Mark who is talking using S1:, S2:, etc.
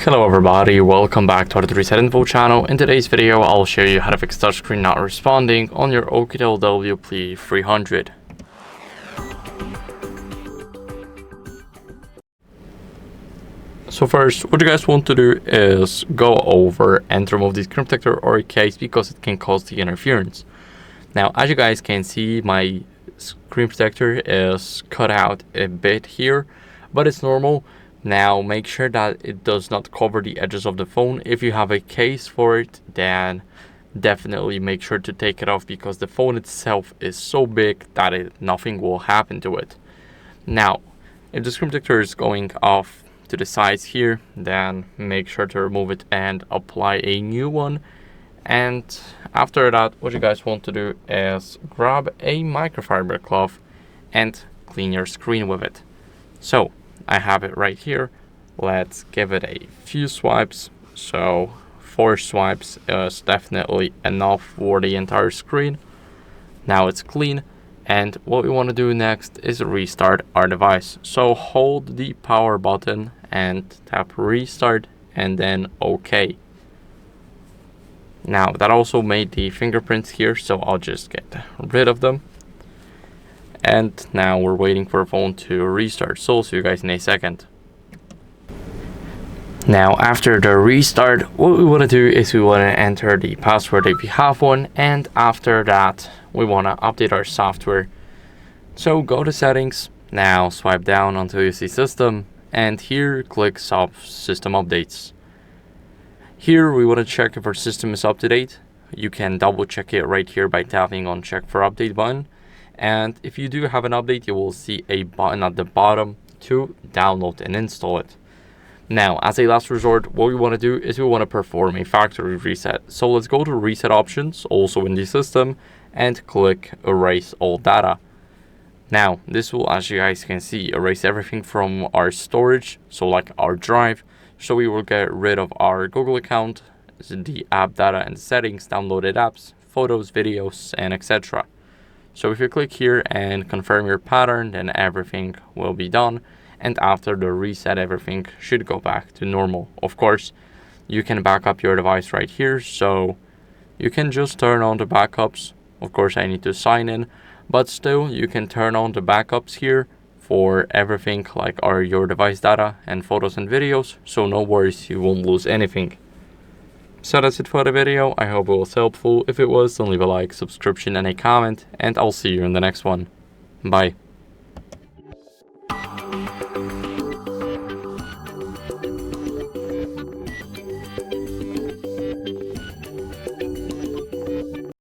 S1: Hello everybody, welcome back to our Reset Info channel. In today's video, I'll show you how to fix touchscreen not responding on your OUKITEL WP300. So first, what you guys want to do is go over and remove the screen protector or case because it can cause the interference. Now, as you guys can see, my screen protector is cut out a bit here, but it's normal. Now make sure that it does not cover the edges of the phone. If you have a case for it, then definitely make sure to take it off because the phone itself is so big that nothing will happen to it. Now, if the screen protector is going off to the sides here, then make sure to remove it and apply a new one. And after that, what you guys want to do is grab a microfiber cloth and clean your screen with it. So I have it right here. Let's give it a few swipes. So 4 swipes is definitely enough for the entire screen. Now it's clean, and what we want to do next is restart our device. So hold the power button and tap restart and then OK. Now that also made the fingerprints here, so I'll just get rid of them. And now we're waiting for the phone to restart, so I'll see you guys in a second. Now after the restart, what we want to do is we want to enter the password if you have one, and after that we want to update our software. So go to settings, now swipe down until you see system, and here click system updates. Here we want to check if our system is up to date. You can double check it right here by tapping on check for update button. And if you do have an update, you will see a button at the bottom to download and install it. Now, as a last resort, what we want to do is we want to perform a factory reset. So let's go to reset options, also in the system, and click erase all data. Now, this will, as you guys can see, erase everything from our storage, so like our drive. So we will get rid of our Google account, the app data and settings, downloaded apps, photos, videos, and etc. So if you click here and confirm your pattern, then everything will be done. And after the reset, everything should go back to normal. Of course, you can back up your device right here. So you can just turn on the backups. Of course, I need to sign in, but still you can turn on the backups here for everything like your device data and photos and videos. So no worries, you won't lose anything. So that's it for the video. I hope it was helpful. If it was, then leave a like, subscription, and a comment, and I'll see you in the next one. Bye.